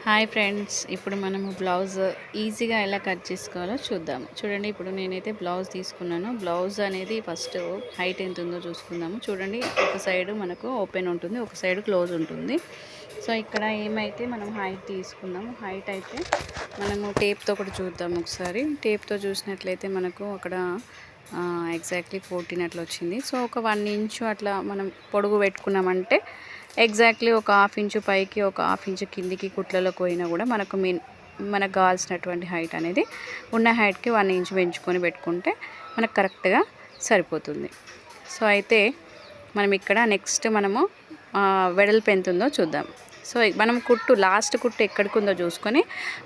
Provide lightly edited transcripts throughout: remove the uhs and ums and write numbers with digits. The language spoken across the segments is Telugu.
హాయ్ ఫ్రెండ్స్, ఇప్పుడు మనము బ్లౌజ్ ఈజీగా ఎలా కట్ చేసుకోవాలో చూద్దాము. చూడండి, ఇప్పుడు నేనైతే బ్లౌజ్ తీసుకున్నాను. బ్లౌజ్ అనేది ఫస్ట్ హైట్ ఎంత ఉందో చూసుకుందాము. చూడండి, ఒక సైడ్ మనకు ఓపెన్ ఉంటుంది, ఒక సైడ్ క్లోజ్ ఉంటుంది. సో ఇక్కడ ఏమైతే మనం హైట్ తీసుకుందాము. హైట్ అయితే మనము టేప్తో కూడా చూద్దాము. ఒకసారి టేప్తో చూసినట్లయితే మనకు అక్కడ ఎగ్జాక్ట్లీ 14 అట్లా వచ్చింది. సో ఒక 1 ఇంచు అట్లా మనం పొడుగు పెట్టుకున్నామంటే ఎగ్జాక్ట్లీ ఒక హాఫ్ ఇంచు పైకి, ఒక హాఫ్ ఇంచు కిందికి కుట్లలో పోయినా కూడా మనకు కావాల్సినటువంటి హైట్ అనేది ఉన్న హైట్కి 1 ఇంచు పెంచుకొని పెట్టుకుంటే మనకు కరెక్ట్గా సరిపోతుంది. సో అయితే మనం ఇక్కడ నెక్స్ట్ మనము వెడల్పు ఎంత ఉందో చూద్దాం. సో మనం కుట్టు లాస్ట్ కుట్టు ఎక్కడికి ఉందో చూసుకొని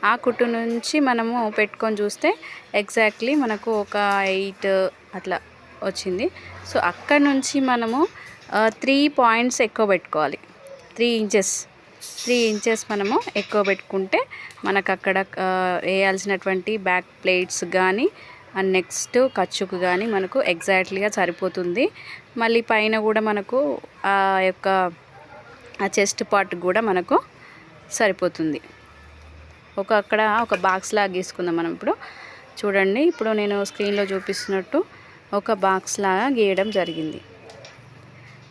ఆ కుట్టు నుంచి మనము పెట్టుకొని చూస్తే ఎగ్జాక్ట్లీ మనకు ఒక 8 అట్లా వచ్చింది. సో అక్కడ నుంచి మనము 3 పాయింట్స్ ఎక్కువ పెట్టుకోవాలి. 3 ఇంచెస్ మనము ఎక్కువ పెట్టుకుంటే మనకు అక్కడ వేయాల్సినటువంటి బ్యాక్ ప్లేట్స్ కానీ అండ్ నెక్స్ట్ ఖర్చుకు కానీ మనకు ఎగ్జాక్ట్లీగా సరిపోతుంది. మళ్ళీ పైన కూడా మనకు ఆ యొక్క చెస్ట్ పార్ట్ కూడా మనకు సరిపోతుంది. అక్కడ ఒక బాక్స్ లాగా గీసుకుందాం మనం. ఇప్పుడు చూడండి, ఇప్పుడు నేను స్క్రీన్లో చూపిస్తున్నట్టు ఒక బాక్స్ లాగా గీయడం జరిగింది.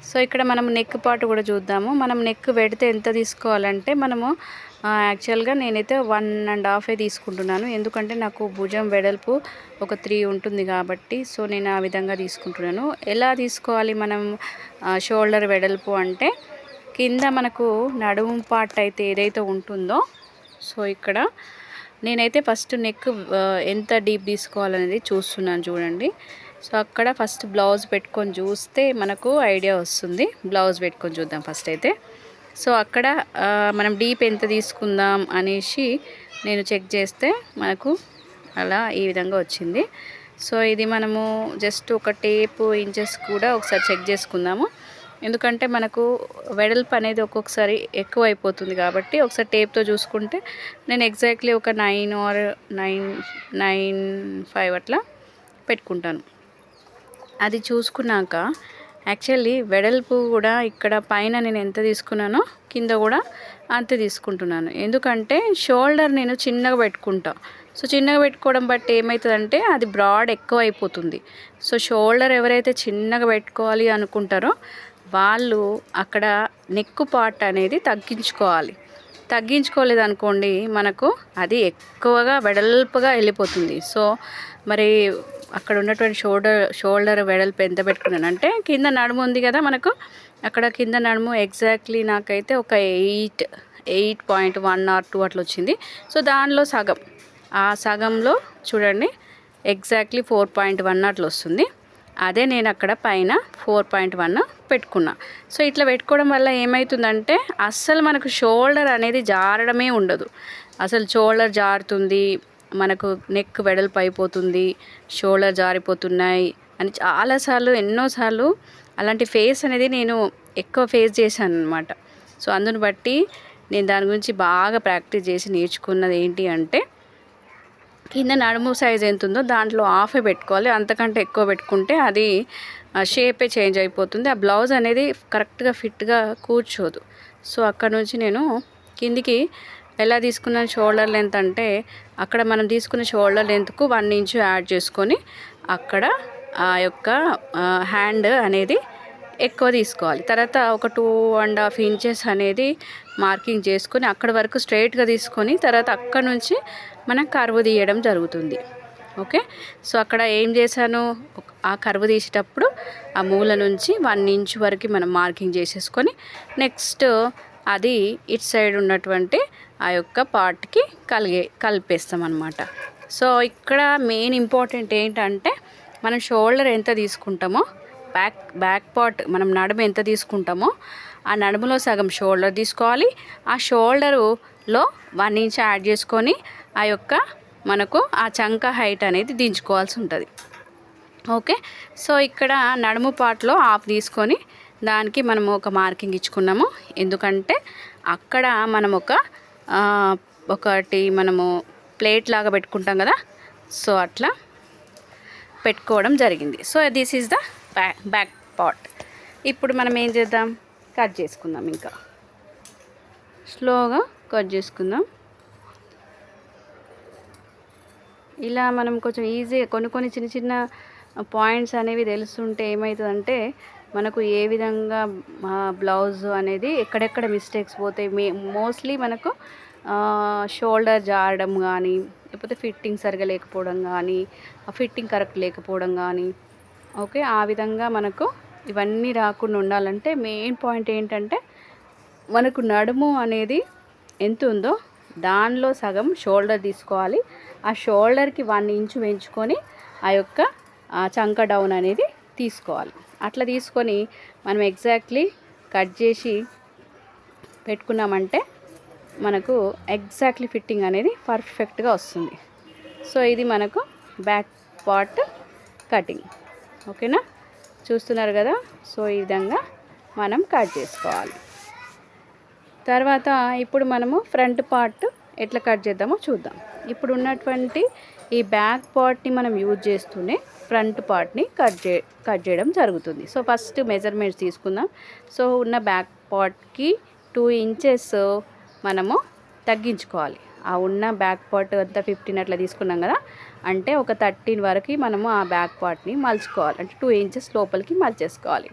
సో ఇక్కడ మనం నెక్ పార్ట్ కూడా చూద్దాము. మనం నెక్ పెడితే ఎంత తీసుకోవాలంటే మనము యాక్చువల్గా నేనైతే 1.5 తీసుకుంటున్నాను. ఎందుకంటే నాకు భుజం వెడల్పు ఒక 3 ఉంటుంది కాబట్టి సో నేను ఆ విధంగా తీసుకుంటున్నాను. ఎలా తీసుకోవాలి మనం షోల్డర్ వెడల్పు అంటే కింద మనకు నడుము పార్ట్ అయితే ఏదైతే ఉంటుందో సో ఇక్కడ నేనైతే ఫస్ట్ నెక్ ఎంత డీప్ తీసుకోవాలనేది చూస్తున్నాను. చూడండి, సో అక్కడ ఫస్ట్ బ్లౌజ్ పెట్టుకొని చూస్తే మనకు ఐడియా వస్తుంది. బ్లౌజ్ పెట్టుకొని చూద్దాం ఫస్ట్ అయితే. సో అక్కడ మనం డీప్ ఎంత తీసుకుందాం అనేసి నేను చెక్ చేస్తే మనకు అలా ఈ విధంగా వచ్చింది. సో ఇది మనము జస్ట్ ఒక టేప్ ఇంచెస్ కూడా ఒకసారి చెక్ చేసుకుందాము. ఎందుకంటే మనకు వెడల్పు అనేది ఒక్కొక్కసారి ఎక్కువ అయిపోతుంది కాబట్టి ఒకసారి టేప్తో చూసుకుంటే నేను ఎగ్జాక్ట్లీ ఒక 9 or 9.5 అట్లా పెట్టుకుంటాను. అది చూసుకున్నాక యాక్చువల్లీ వెడల్పు కూడా ఇక్కడ పైన నేను ఎంత తీసుకున్నానో కింద కూడా అంతే తీసుకుంటున్నాను. ఎందుకంటే షోల్డర్ నేను చిన్నగా పెట్టుకుంటా. సో చిన్నగా పెట్టుకోవడం బట్టి ఏమవుతుందంటే అది బ్రాడ్ ఎక్కువ అయిపోతుంది. సో షోల్డర్ ఎవరైతే చిన్నగా పెట్టుకోవాలి అనుకుంటారో వాళ్ళు అక్కడ నెక్ పార్ట్ అనేది తగ్గించుకోలేదు అనుకోండి, మనకు అది ఎక్కువగా వెడల్పుగా వెళ్ళిపోతుంది. సో మరి అక్కడ ఉన్నటువంటి షోల్డర్ వెడల్పు ఎంత పెట్టుకున్నానంటే కింద నడుము ఉంది కదా మనకు, అక్కడ కింద నడుము ఎగ్జాక్ట్లీ నాకైతే ఒక 8.1 or 2 అట్లా వచ్చింది. సో దానిలో ఆ సగంలో చూడండి ఎగ్జాక్ట్లీ 4.1 అట్లా వస్తుంది. అదే నేను అక్కడ పైన 4.1 పెట్టుకున్నా. సో ఇట్లా పెట్టుకోవడం వల్ల ఏమవుతుందంటే అస్సలు మనకు షోల్డర్ అనేది జారడమే ఉండదు. అసలు షోల్డర్ జారుతుంది, మనకు నెక్ వెడల్పు అయిపోతుంది, షోల్డర్ జారిపోతున్నాయి అని ఎన్నోసార్లు అలాంటి ఫేస్ అనేది నేను ఎక్కువ ఫేస్ చేశాను అనమాట. సో అందుని బట్టి నేను దాని గురించి బాగా ప్రాక్టీస్ చేసి నేర్చుకున్నది ఏంటి అంటే కింద నడుము సైజ్ ఎంత ఉందో దాంట్లో హాఫే పెట్టుకోవాలి. అంతకంటే ఎక్కువ పెట్టుకుంటే అది షేపే చేంజ్ అయిపోతుంది. ఆ బ్లౌజ్ అనేది కరెక్ట్గా ఫిట్గా కూర్చోదు. సో అక్కడ నుంచి నేను కిందికి ఎలా తీసుకున్నాను షోల్డర్ లెంత్ అంటే అక్కడ మనం తీసుకున్న షోల్డర్ లెంత్కు 1 ఇంచు యాడ్ చేసుకొని అక్కడ ఆ యొక్క హ్యాండ్ అనేది ఎక్కువ తీసుకోవాలి. తర్వాత ఒక 2.5 ఇంచెస్ అనేది మార్కింగ్ చేసుకొని అక్కడ వరకు స్ట్రైట్గా తీసుకొని తర్వాత అక్కడ నుంచి మనం కర్వ్ తీయడం జరుగుతుంది. ఓకే, సో అక్కడ ఏం చేశాను, ఆ కర్వ్ తీసేటప్పుడు ఆ మూల నుంచి 1 ఇంచు వరకు మనం మార్కింగ్ చేసేసుకొని నెక్స్ట్ అది ఇటు సైడ్ ఉన్నటువంటి ఆ యొక్క పార్ట్కి కలిపేస్తాం అన్నమాట. సో ఇక్కడ మెయిన్ ఇంపార్టెంట్ ఏంటంటే మనం షోల్డర్ ఎంత తీసుకుంటామో బ్యాక్ పార్ట్ మనం నడుము ఎంత తీసుకుంటామో ఆ నడుములో సగం షోల్డర్ తీసుకోవాలి. ఆ షోల్డరులో 1 ఇంచ్ యాడ్ చేసుకొని ఆ యొక్క మనకు ఆ చంక హైట్ అనేది దించుకోవాల్సి ఉంటుంది. ఓకే, సో ఇక్కడ నడుము పార్ట్లో హాఫ్ తీసుకొని దానికి మనము ఒక మార్కింగ్ ఇచ్చుకున్నాము. ఎందుకంటే అక్కడ మనం ఒకటి మనము ప్లేట్ లాగా పెట్టుకుంటాం కదా, సో అట్లా పెట్టుకోవడం జరిగింది. So this is the back part. ఇప్పుడు మనం ఏం చేద్దాం, కట్ చేసుకుందాం. ఇంకా స్లోగా కట్ చేసుకుందాం. ఇలా మనం కొంచెం ఈజీగా కొన్ని చిన్న చిన్న పాయింట్స్ అనేవి తెలుస్తుంటే ఏమవుతుందంటే మనకు ఏ విధంగా బ్లౌజ్ అనేది ఎక్కడెక్కడ మిస్టేక్స్ పోతాయి, మోస్ట్లీ మనకు షోల్డర్ జారడం కానీ, లేకపోతే ఫిట్టింగ్ సరిగా లేకపోవడం కానీ, ఆ ఫిట్టింగ్ కరెక్ట్ లేకపోవడం కానీ, ఓకే, ఆ విధంగా మనకు ఇవన్నీ రాకుండా ఉండాలంటే మెయిన్ పాయింట్ ఏంటంటే మనకు నడుము అనేది ఎంత ఉందో దానిలో సగం షోల్డర్ తీసుకోవాలి. ఆ షోల్డర్కి 1 ఇంచు పెంచుకొని ఆ యొక్క చంక డౌన్ అనేది తీసుకోవాలి. అట్లా తీసుకొని మనం ఎగ్జాక్ట్లీ కట్ చేసి పెట్టుకున్నామంటే మనకు ఎగ్జాక్ట్లీ ఫిట్టింగ్ అనేది పర్ఫెక్ట్గా వస్తుంది. సో ఇది మనకు బ్యాక్ పార్ట్ కటింగ్. ఓకేనా, చూస్తున్నారు కదా. సో ఈ విధంగా మనం కట్ చేసుకోవాలి. తర్వాత ఇప్పుడు మనము ఫ్రంట్ పార్ట్ ఎట్లా కట్ చేద్దామో చూద్దాం. ఇప్పుడు ఉన్నటువంటి ఈ బ్యాక్ పార్ట్ని మనం యూజ్ చేస్తూనే ఫ్రంట్ పార్ట్ని కట్ చేయడం జరుగుతుంది. సో ఫస్ట్ మెజర్మెంట్స్ తీసుకుందాం. సో ఉన్న బ్యాక్ పార్ట్కి 2 ఇంచెస్ మనము తగ్గించుకోవాలి. ఆ ఉన్న బ్యాక్ పార్ట్ అంతా 15 అట్లా తీసుకున్నాం కదా, అంటే ఒక 13 వరకు మనము ఆ బ్యాక్ పార్ట్ని మలుచుకోవాలి. అంటే 2 ఇంచెస్ లోపలికి మలిచేసుకోవాలి.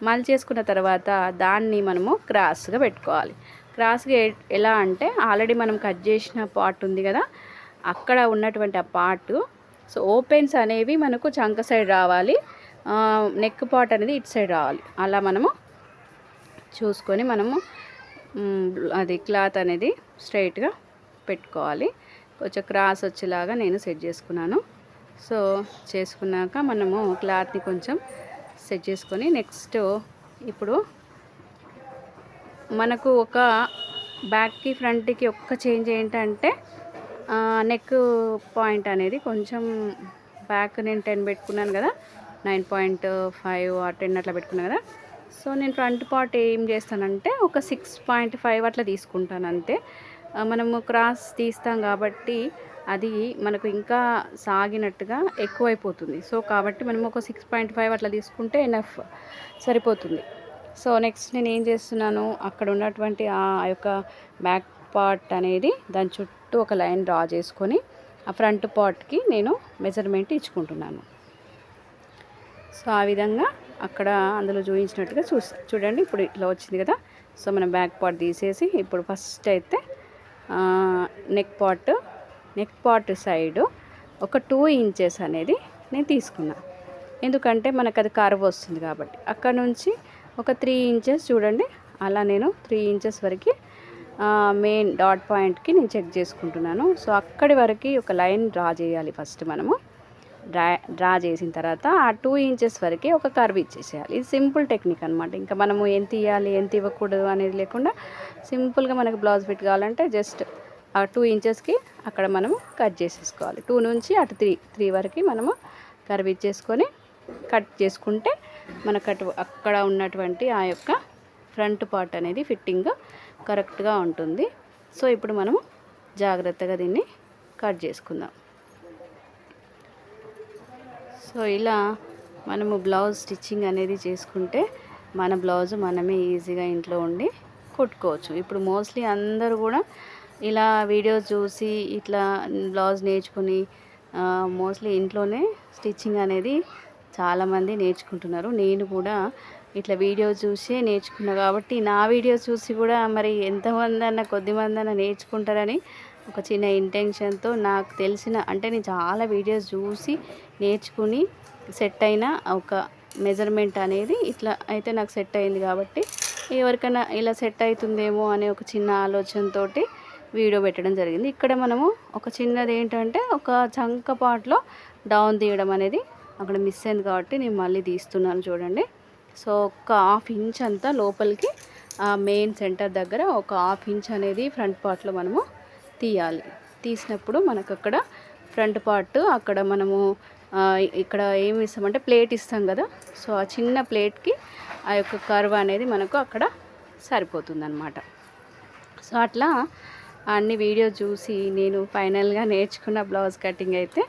మలిచేసుకున్న తర్వాత దాన్ని మనము క్రాస్గా పెట్టుకోవాలి. క్రాస్గా ఎలా అంటే ఆల్రెడీ మనం కట్ చేసిన పార్ట్ ఉంది కదా, అక్కడ ఉన్నటువంటి ఆ పార్ట్, సో ఓపెన్స్ అనేవి మనకు చంక సైడ్ రావాలి, నెక్ పార్ట్ అనేది ఇటు సైడ్ రావాలి. అలా మనము చూసుకొని మనము అది క్లాత్ అనేది స్ట్రైట్గా పెట్టుకోవాలి. కొంచెం క్రాస్ వచ్చేలాగా నేను సెట్ చేసుకున్నాను. సో చేసుకున్నాక మనము క్లాత్ని కొంచెం సెట్ చేసుకొని నెక్స్ట్ ఇప్పుడు మనకు ఒక బ్యాక్కి ఫ్రంట్కి ఒక్క చేంజ్ ఏంటంటే నెక్ పాయింట్ అనేది కొంచెం బ్యాక్ నేను 10 పెట్టుకున్నాను కదా, 9.5 ఆర్ 10 అట్లా పెట్టుకున్నాను కదా. సో నేను ఫ్రంట్ పార్ట్ ఏం చేస్తానంటే ఒక 6.5 అట్లా తీసుకుంటాను అంతే. మనము క్రాస్ తీస్తాం కాబట్టి అది మనకు ఇంకా సాగినట్టుగా ఎక్కువైపోతుంది. సో కాబట్టి మనం ఒక 6.5 అట్లా తీసుకుంటే ఎనఫ్ సరిపోతుంది. సో నెక్స్ట్ నేను ఏం చేస్తున్నాను, అక్కడ ఉన్నటువంటి ఆ యొక్క బ్యాక్ పార్ట్ అనేది దాని చుట్టూ ఒక లైన్ డ్రా చేసుకొని ఆ ఫ్రంట్ పార్ట్కి నేను మెజర్మెంట్ ఇచ్చుకుంటున్నాను. సో ఆ విధంగా అక్కడ అందులో చూపించినట్టుగా చూడండి. ఇప్పుడు ఇట్లా వచ్చింది కదా. సో మనం బ్యాక్ పార్ట్ తీసేసి ఇప్పుడు ఫస్ట్ అయితే నెక్ పార్ట్ సైడు ఒక 2 ఇంచెస్ అనేది నేను తీసుకున్నా. ఎందుకంటే మనకు అది కర్వ్ వస్తుంది కాబట్టి అక్కడ నుంచి ఒక 3 ఇంచెస్ చూడండి, అలా నేను 3 ఇంచెస్ వరకు మెయిన్ డాట్ పాయింట్కి నేను చెక్ చేసుకుంటున్నాను. సో అక్కడి వరకు ఒక లైన్ డ్రా చేయాలి. ఫస్ట్ మనము డ్రా చేసిన తర్వాత ఆ 2 ఇంచెస్ వరకు ఒక కర్వ్ ఇచ్చేసేయాలి. ఇది సింపుల్ టెక్నిక్ అనమాట. ఇంకా మనము ఎంత ఇవ్వాలి ఎంత ఇవ్వకూడదు అనేది లేకుండా సింపుల్గా మనకు బ్లౌజ్ ఫిట్ కావాలంటే జస్ట్ ఆ 2 ఇంచెస్కి అక్కడ మనము కట్ చేసేసుకోవాలి. 2 నుంచి అటు 3 వరకు మనము కర్వ్ ఇచ్చేసుకొని కట్ చేసుకుంటే మనకు అక్కడ ఉన్నటువంటి ఆ యొక్క ఫ్రంట్ పార్ట్ అనేది ఫిట్టింగ్ కరెక్ట్గా ఉంటుంది. సో ఇప్పుడు మనము జాగ్రత్తగా దీన్ని కట్ చేసుకుందాం. సో ఇలా మనము బ్లౌజ్ స్టిచ్చింగ్ అనేది చేసుకుంటే మన బ్లౌజ్ మనమే ఈజీగా ఇంట్లో ఉండి కుట్టుకోవచ్చు. ఇప్పుడు మోస్ట్లీ అందరూ కూడా ఇలా వీడియోస్ చూసి ఇట్లా బ్లౌజ్ నేర్చుకుని మోస్ట్లీ ఇంట్లోనే స్టిచ్చింగ్ అనేది చాలామంది నేర్చుకుంటున్నారు. నేను కూడా ఇట్లా వీడియో చూసి నేర్చుకున్నా కాబట్టి నా వీడియోస్ చూసి కూడా మరి ఎంతమంది అన్న కొద్దిమంది అన్న నేర్చుకుంటారని ఒక చిన్న ఇంటెన్షన్తో నాకు తెలిసిన అంటే నేను చాలా వీడియోస్ చూసి నేర్చుకుని సెట్ అయిన ఒక మెజర్మెంట్ అనేది ఇట్లా అయితే నాకు సెట్ అయింది కాబట్టి ఎవరికైనా ఇలా సెట్ అవుతుందేమో అనే ఒక చిన్న ఆలోచనతోటి వీడియో పెట్టడం జరిగింది. ఇక్కడ మనము ఒక చిన్నది ఏంటంటే ఒక చంక పార్ట్లో డౌన్ తీయడం అనేది అక్కడ మిస్ అయింది కాబట్టి నేను మళ్ళీ తీస్తున్నాను చూడండి. సో ఒక 1/2 ఇంచ్ అంతా లోపలికి మెయిన్ సెంటర్ దగ్గర ఒక 1/2 ఇంచ్ అనేది ఫ్రంట్ పార్ట్లో మనము తీయాలి. తీసినప్పుడు మనకు అక్కడ ఫ్రంట్ పార్ట్ అక్కడ మనము ఇక్కడ ఏమి ఇస్తామంటే ప్లేట్ ఇస్తాం కదా. సో ఆ చిన్న ప్లేట్కి ఆ యొక్క కర్వ్ అనేది మనకు అక్కడ సరిపోతుందన్నమాట. సో అట్లా అన్ని వీడియో చూసి నేను ఫైనల్గా నేర్చుకున్న బ్లౌజ్ కటింగ్ అయితే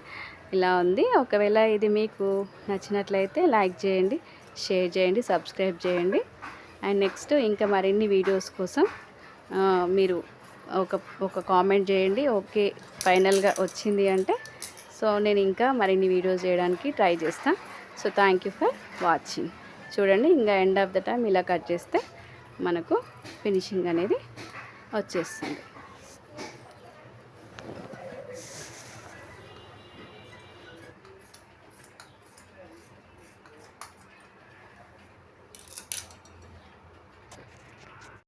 ఇలా ఉంది. ఒకవేళ ఇది మీకు నచ్చినట్లయితే లైక్ చేయండి, షేర్ చేయండి, సబ్స్క్రైబ్ చేయండి. అండ్ నెక్స్ట్ ఇంకా మరిన్ని వీడియోస్ కోసం మీరు ఒక కామెంట్ చేయండి. ఓకే ఫైనల్గా వచ్చింది అంటే సో నేను ఇంకా మరిన్ని వీడియోస్ చేయడానికి ట్రై చేస్తాను. So thank you for watching. చూడండి ఇంకా ఎండ్ ఆఫ్ ద టైం ఇలా కట్ చేస్తే మనకు ఫినిషింగ్ అనేది వచ్చేస్తుంది.